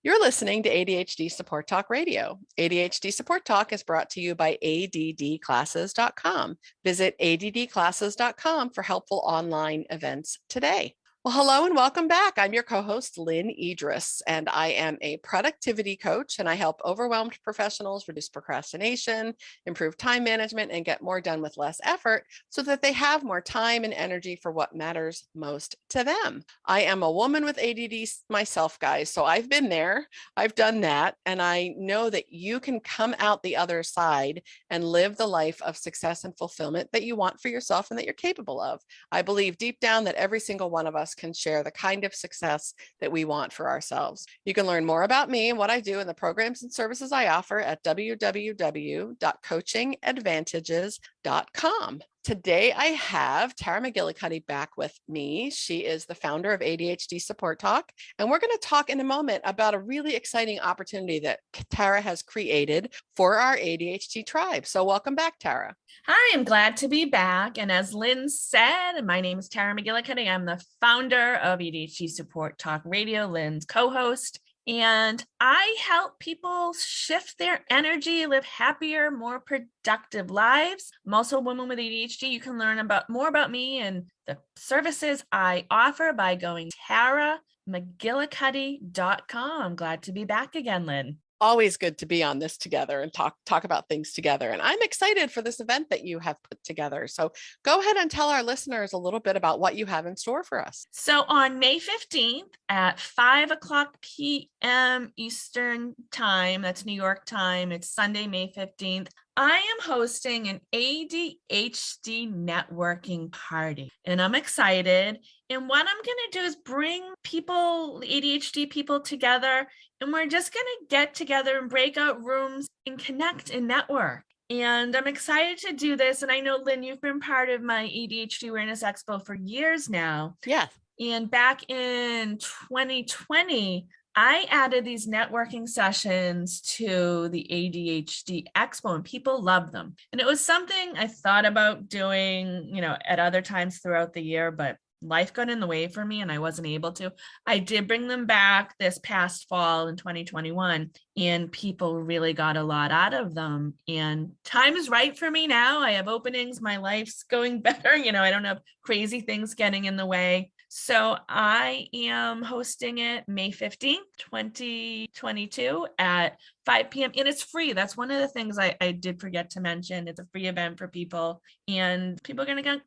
You're listening to ADHD Support Talk Radio. ADHD Support Talk is brought to you by addclasses.com. Visit addclasses.com for helpful online events today. Well, hello and welcome back. I'm your co-host, Lynne Edris, and I am a productivity coach, and I help overwhelmed professionals reduce procrastination, improve time management, and get more done with less effort so that they have more time and energy for what matters most to them. I am a woman with ADD myself, guys, so I've been there, I've done that, and I know that you can come out the other side and live the life of success and fulfillment that you want for yourself and that you're capable of. I believe deep down that every single one of us can share the kind of success that we want for ourselves. You can learn more about me and what I do and the programs and services I offer at www.coachingadvantages.com. Today, I have Tara McGillicuddy back with me. She is the founder of ADHD Support Talk, and we're going to talk in a moment about a really exciting opportunity that Tara has created for our ADHD tribe. So welcome back, Tara. Hi, I'm glad to be back. And as Lynn said, my name is Tara McGillicuddy. I'm the founder of ADHD Support Talk Radio, Lynn's co-host. And I help people shift their energy, live happier, more productive lives. I'm also a woman with ADHD. You can learn more about me and the services I offer by going TaraMcGillicuddy.com. I'm glad to be back again, Lynn. Always good to be on this together and talk about things together. And I'm excited for this event that you have put together. So go ahead and tell our listeners a little bit about what you have in store for us. So on May 15th at 5:00 p.m. Eastern time, that's New York time, it's Sunday, May 15th, I am hosting an ADHD Networking Party, and I'm excited. And what I'm going to do is bring ADHD people together, and we're just going to get together and break out rooms and connect and network. And I'm excited to do this. And I know, Lynn, you've been part of my ADHD Awareness Expo for years now. Yeah. And back in 2020, I added these networking sessions to the ADHD Expo, and people loved them. And it was something I thought about doing, at other times throughout the year, but life got in the way for me and I wasn't able to. I did bring them back this past fall in 2021, and people really got a lot out of them. And time is right for me now. I have openings. My life's going better. I don't have crazy things getting in the way. So I am hosting it May 15th, 2022 at 5 p.m. and it's free. That's one of the things I did forget to mention. It's a free event for people, and people are going to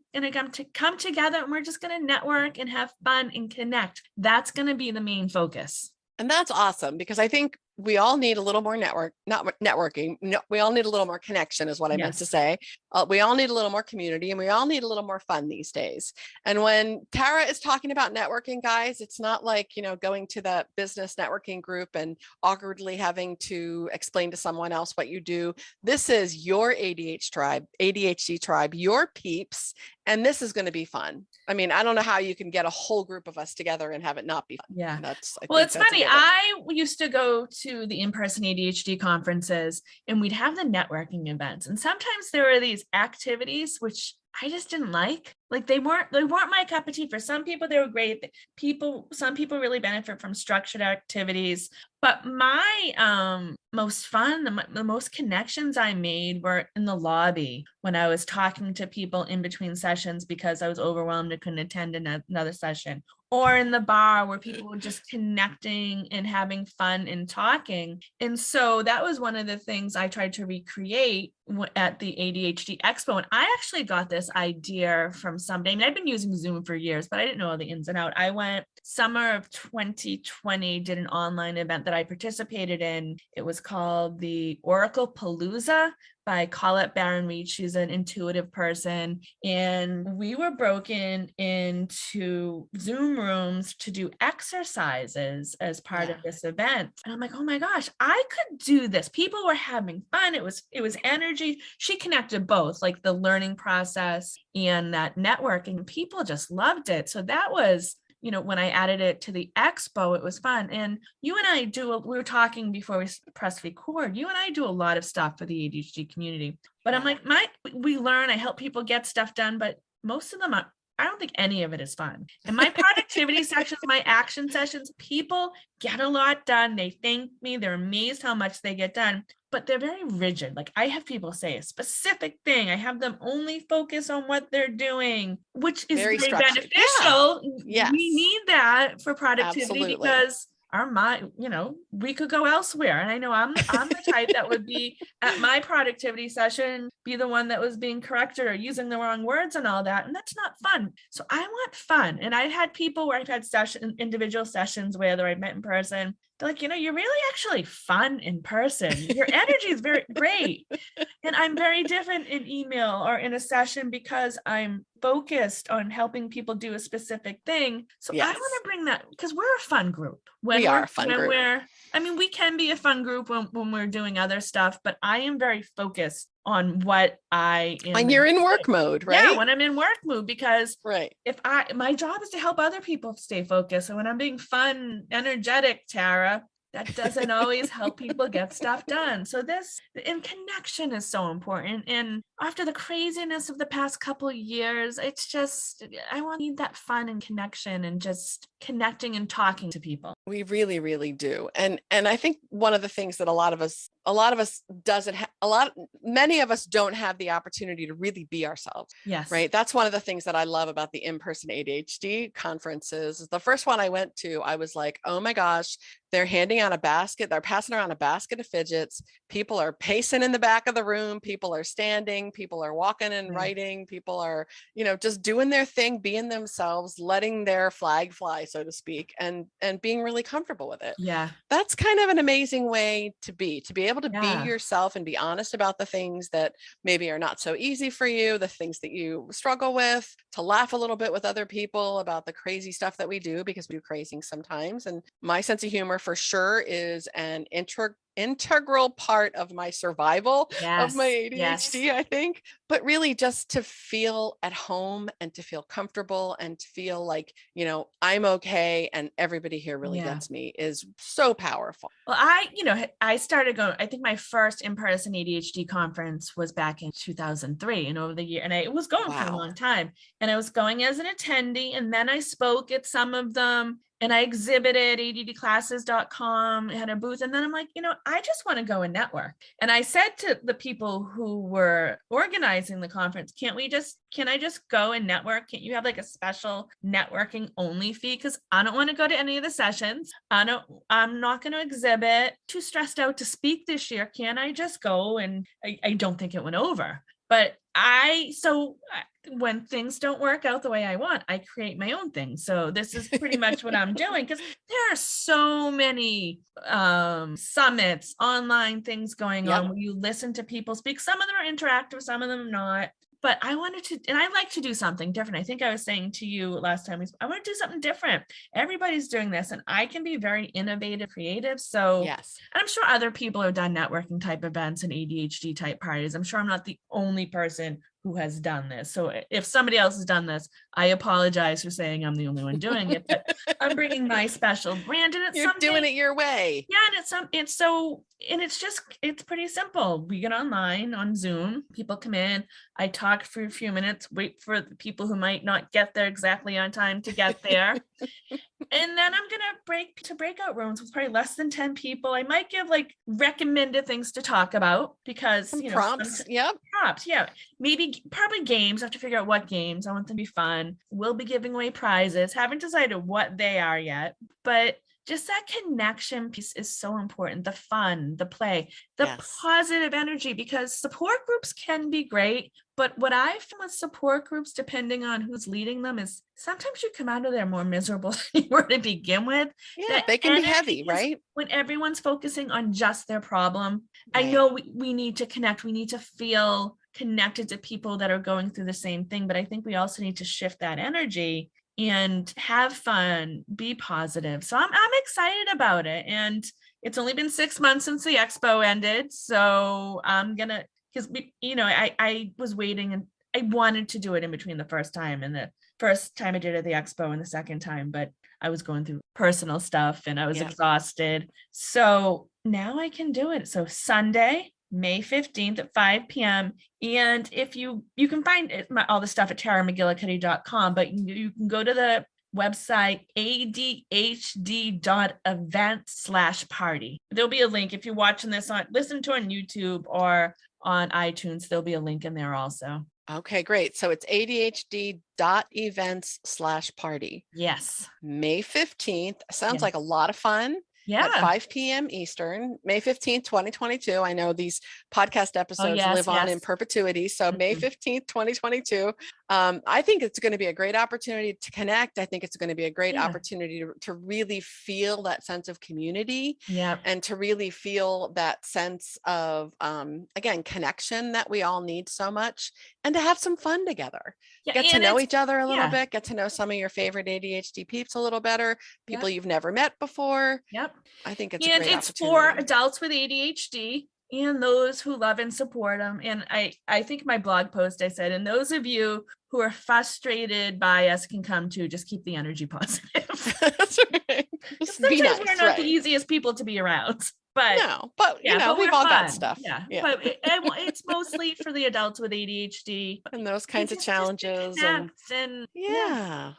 come together, and we're just going to network and have fun and connect. That's going to be the main focus. And that's awesome, because I think we all need a little more networking. We all need a little more connection is what I meant to say. We all need a little more community, and we all need a little more fun these days. And when Tara is talking about networking, guys, it's not like, going to the business networking group and awkwardly having to explain to someone else what you do. This is your ADHD tribe, your peeps, and this is going to be fun. I mean, I don't know how you can get a whole group of us together and have it not be fun. Yeah. It's funny. I used to go to the in-person ADHD conferences, and we'd have the networking events. And sometimes there were these activities which I just didn't like. Like they weren't my cup of tea. For some people, they were great. Some people really benefit from structured activities. But my most fun, the most connections I made were in the lobby when I was talking to people in between sessions because I was overwhelmed and couldn't attend another session. Or in the bar where people were just connecting and having fun and talking. And so that was one of the things I tried to recreate at the ADHD Expo. And I actually got this idea from somebody. I mean, I've been using Zoom for years, but I didn't know all the ins and outs. I went summer of 2020, did an online event that I participated in. It was called the Oracle Palooza by Colette Baron-Reed. She's an intuitive person. And we were broken into Zoom rooms to do exercises as part of this event. And I'm like, oh my gosh, I could do this. People were having fun. It was energy. She connected both, like the learning process and that networking. People just loved it. So that was, when I added it to the expo, it was fun. And you and I we were talking before we pressed record, you and I do a lot of stuff for the ADHD community, but I'm like, I help people get stuff done, but most of them I don't think any of it is fun. And my productivity sessions, my action sessions, people get a lot done. They thank me. They're amazed how much they get done, but they're very rigid. Like I have people say a specific thing. I have them only focus on what they're doing, which is very beneficial. Yeah. Yes. We need that for productivity. Absolutely. Because our mind, we could go elsewhere. And I know I'm the type that would be at my productivity session, be the one that was being corrected or using the wrong words and all that. And that's not fun. So I want fun. And I've had people where I've had individual sessions where I've met in person. They're like, you're really actually fun in person. Your energy is very great. And I'm very different in email or in a session because I'm focused on helping people do a specific thing. So I want to bring that because we're a fun group. We are a fun group. We can be a fun group when we're doing other stuff, but I am very focused on what I am. And you're in work mode, right? Yeah, when I'm in work mode, because my job is to help other people stay focused. And when I'm being fun, energetic, Tara, that doesn't always help people get stuff done. So connection is so important. And after the craziness of the past couple of years, it's just, I need that fun and connection and just connecting and talking to people. We really, really do. And I think one of the things that many of us don't have the opportunity to really be ourselves. Yes. Right. That's one of the things that I love about the in-person ADHD conferences. The first one I went to, I was like, oh my gosh, they're handing out a basket. They're passing around a basket of fidgets. People are pacing in the back of the room. People are standing. People are walking and writing. People are, just doing their thing, being themselves, letting their flag fly, so to speak, and being really comfortable with it. Yeah. That's kind of an amazing way to be able to be yourself and be honest about the things that maybe are not so easy for you, the things that you struggle with, to laugh a little bit with other people about the crazy stuff that we do, because we do crazy sometimes. And my sense of humor for sure is an integral part of my survival of my ADHD, I think. But really just to feel at home and to feel comfortable and to feel like, I'm okay and everybody here really gets me is so powerful. Well, I started going, I think my first in-person ADHD conference was back in 2003, and over the year, and I was going for a long time, and I was going as an attendee, and then I spoke at some of them. And I exhibited addclasses.com, had a booth. And then I'm like, I just want to go and network. And I said to the people who were organizing the conference, can I just go and network? Can't you have like a special networking only fee? Because I don't want to go to any of the sessions. I'm not going to exhibit. Too stressed out to speak this year. Can I just go? And I don't think it went over. But when things don't work out the way I want, I create my own thing. So this is pretty much what I'm doing, because there are so many summits, online things going on where you listen to people speak. Some of them are interactive, some of them are not. But I wanted to, and I like to do something different. I think I was saying to you last time, I want to do something different. Everybody's doing this, and I can be very innovative, creative. So and I'm sure other people have done networking type events and ADHD type parties. I'm sure I'm not the only person who has done this. So if somebody else has done this, I apologize for saying I'm the only one doing it, but I'm bringing my special brand, and you're doing it your way. Yeah. And it's pretty simple. We get online on Zoom, people come in, I talk for a few minutes, wait for the people who might not get there exactly on time to get there. And then I'm going to break to breakout rooms with probably less than 10 people. I might give like recommended things to talk about, because prompts. Prompts. Yeah. Probably games. I have to figure out what games. I want them to be fun. We'll be giving away prizes. Haven't decided what they are yet, but just that connection piece is so important. The fun, the play, the positive energy, because support groups can be great. But what I found with support groups, depending on who's leading them, is sometimes you come out of there more miserable than you were to begin with. Yeah, they can be heavy, right? When everyone's focusing on just their problem. Right. I know we need to connect. We need to feel connected to people that are going through the same thing. But I think we also need to shift that energy and have fun, be positive. So I'm excited about it. And it's only been 6 months since the Expo ended. So I'm going to, because, I was waiting, and I wanted to do it in between the first time and the first time I did it at the Expo and the second time, but I was going through personal stuff and I was exhausted. So now I can do it. So Sunday, May 15th at 5 p.m. And if you can find all the stuff at taramcgillicuddy.com, but you can go to the website adhd.event/party. There'll be a link if you're watching this listen to on YouTube or on iTunes. There'll be a link in there also. Okay, great. So it's adhd.events/party. Yes. May 15th. Sounds Yes. like a lot of fun. Yeah. At 5 p.m. Eastern, May 15th, 2022. I know these podcast episodes live on in perpetuity. So May 15th, 2022. I think it's going to be a great opportunity to connect. I think it's going to be a great opportunity to really feel that sense of community and to really feel that sense of, again, connection that we all need so much, and to have some fun together. Get to know each other a little bit, get to know some of your favorite ADHD peeps a little better, people you've never met before. I think it's a great opportunity. For adults with ADHD and those who love and support them. And I think my blog post, I said, and those of you who are frustrated by us can come to, just keep the energy positive. That's right. Sometimes we're not the easiest people to be around. But you know, we've all got stuff. But it's mostly for the adults with ADHD and those kinds of challenges and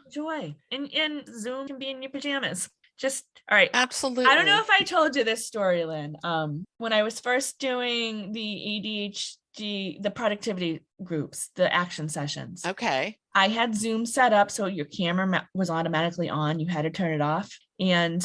joy. And Zoom can be in your pajamas. Just all right. Absolutely. I don't know if I told you this story, Lynn. When I was first doing the ADHD, the productivity groups, the action sessions. Okay. I had Zoom set up so your camera was automatically on. You had to turn it off. And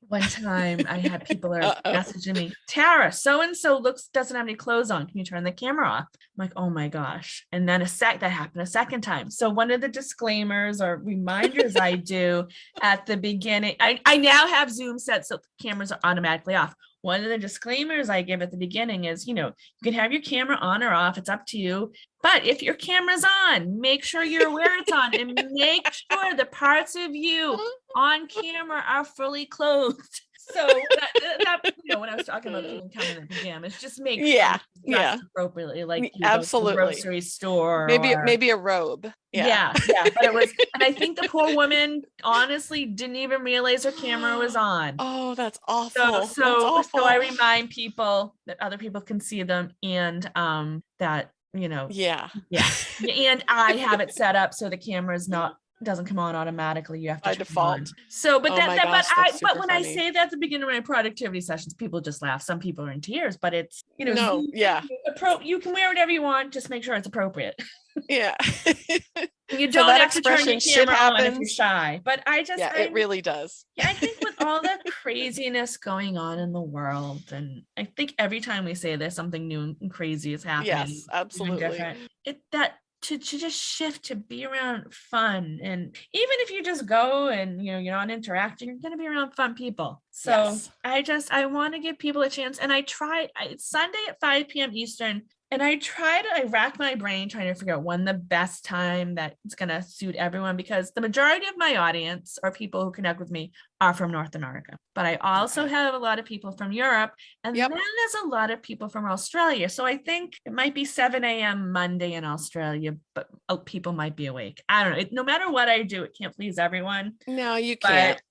one time I had people messaging me, Tara, so-and-so doesn't have any clothes on. Can you turn the camera off? I'm like, oh my gosh. And then that happened a second time. So one of the disclaimers or reminders I do at the beginning, I now have Zoom set so the cameras are automatically off. One of the disclaimers I give at the beginning is, you can have your camera on or off. It's up to you. But if your camera's on, make sure you're aware it's on, and make sure the parts of you on camera are fully clothed. So that when I was talking about people coming in pajamas, just make sure appropriately, like absolutely the grocery store, maybe a robe. Yeah. But it was, and I think the poor woman honestly didn't even realize her camera was on. Oh, that's awful. So I remind people that other people can see them, and that and I have it set up so the camera's doesn't come on automatically. You have to by default. So, but when I say that at the beginning of my productivity sessions, people just laugh. Some people are in tears, but it's you can wear whatever you want. Just make sure it's appropriate. Yeah. You don't have to turn your camera on if you're shy. But it really does. Yeah, I think with all the craziness going on in the world, and I think every time we say there's something new and crazy is happening. Yes, absolutely. To just shift to be around fun, and even if you just go and you're not interacting, you're going to be around fun people. So I want to give people a chance, and it's Sunday at 5 p.m. Eastern. And I rack my brain trying to figure out when the best time that it's going to suit everyone, because the majority of my audience or people who connect with me are from North America. But I also have a lot of people from Europe, and then there's a lot of people from Australia. So I think it might be 7 a.m. Monday in Australia, but people might be awake. I don't know. No matter what I do, it can't please everyone. No, you can't.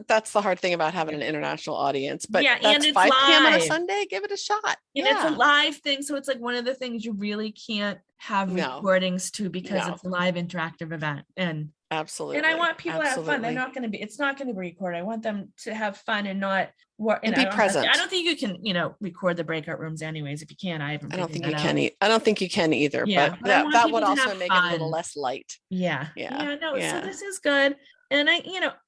That's the hard thing about having an international audience, but that's and it's 5 p.m. on a live. Sunday. Give it a shot. And it's a live thing. So it's like one of the things you really can't have recordings to, because it's a live interactive event. And absolutely. And I want people to have fun. It's not going to be recorded. I want them to have fun and not work and be present. I don't think you can, record the breakout rooms anyways. If you can, I don't think you can either. Yeah, but that would also make it a little less light. So this is good. And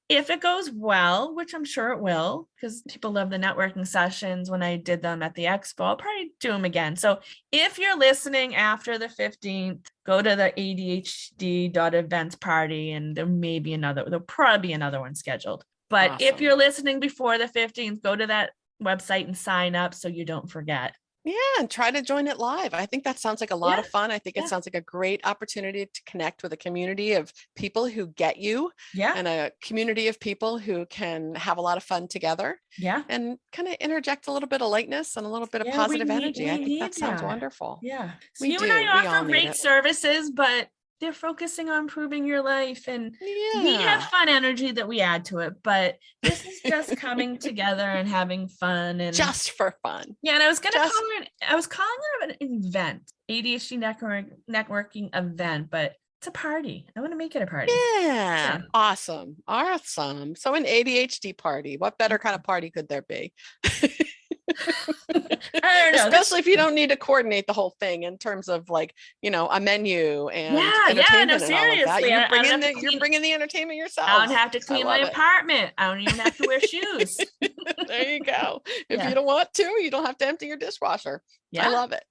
if it goes well, which I'm sure it will, because people love the networking sessions when I did them at the Expo, I'll probably do them again. So if you're listening after the 15th, go to the ADHD.events party, and there'll probably be another one scheduled. But if you're listening before the 15th, go to that website and sign up so you don't forget. Yeah, and try to join it live. I think that sounds like a lot of fun. I think it sounds like a great opportunity to connect with a community of people who get you, and a community of people who can have a lot of fun together, and kind of interject a little bit of lightness and a little bit of positive energy. I think that sounds wonderful. So you and I offer great services, but they're focusing on improving your life, and Yeah. we have fun energy that we add to it, but this is just coming together and having fun and just for fun. Yeah, and I was calling it an event, ADHD networking event, but it's a party. I want to make it a party. Yeah. Awesome. So an ADHD party. What better kind of party could there be? I don't know. Especially if you don't need to coordinate the whole thing in terms of like, a menu and entertainment and all of that. You're bringing the entertainment yourself. I don't have to clean my apartment. I don't even have to wear shoes. There you go. If you don't want to, you don't have to empty your dishwasher. Yeah. I love it.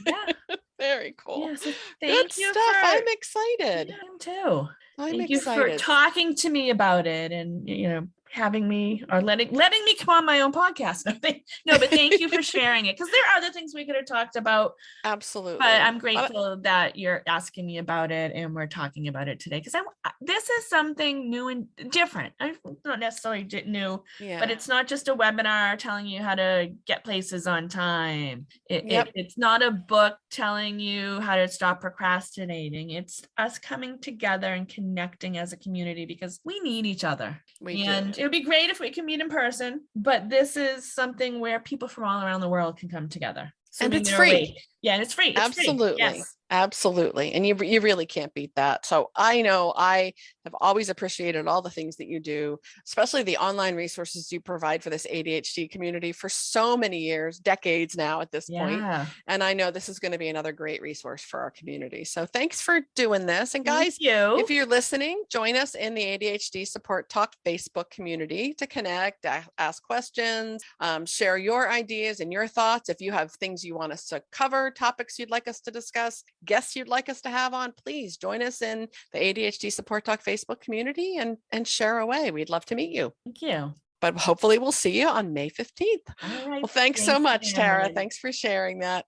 Yeah. Very cool. Yeah, so thank you. I'm excited. Yeah, I'm too. Thank you for talking to me about it and, having me or letting me come on my own podcast. No, but thank you for sharing it, because there are other things we could have talked about. Absolutely. But I'm grateful that you're asking me about it and we're talking about it today, because this is something new and different. I'm not necessarily new, but it's not just a webinar telling you how to get places on time. It's not a book telling you how to stop procrastinating. It's us coming together and connecting as a community, because we need each other. It would be great if we could meet in person, but this is something where people from all around the world can come together. So and it's free. Yeah, and it's free. It's absolutely. Free. Yes. Absolutely. And you really can't beat that. So I know I have always appreciated all the things that you do, especially the online resources you provide for this ADHD community for so many years, decades now at this point. And I know this is going to be another great resource for our community. So thanks for doing this. And guys, if you're listening, join us in the ADHD Support Talk Facebook community to connect, ask questions, share your ideas and your thoughts. If you have things you want us to cover, topics you'd like us to discuss, guests you'd like us to have on, please join us in the ADHD Support Talk Facebook community and share away. We'd love to meet you. Thank you. But hopefully we'll see you on May 15th. All right. Well, thanks so much, Tara. Thanks for sharing that.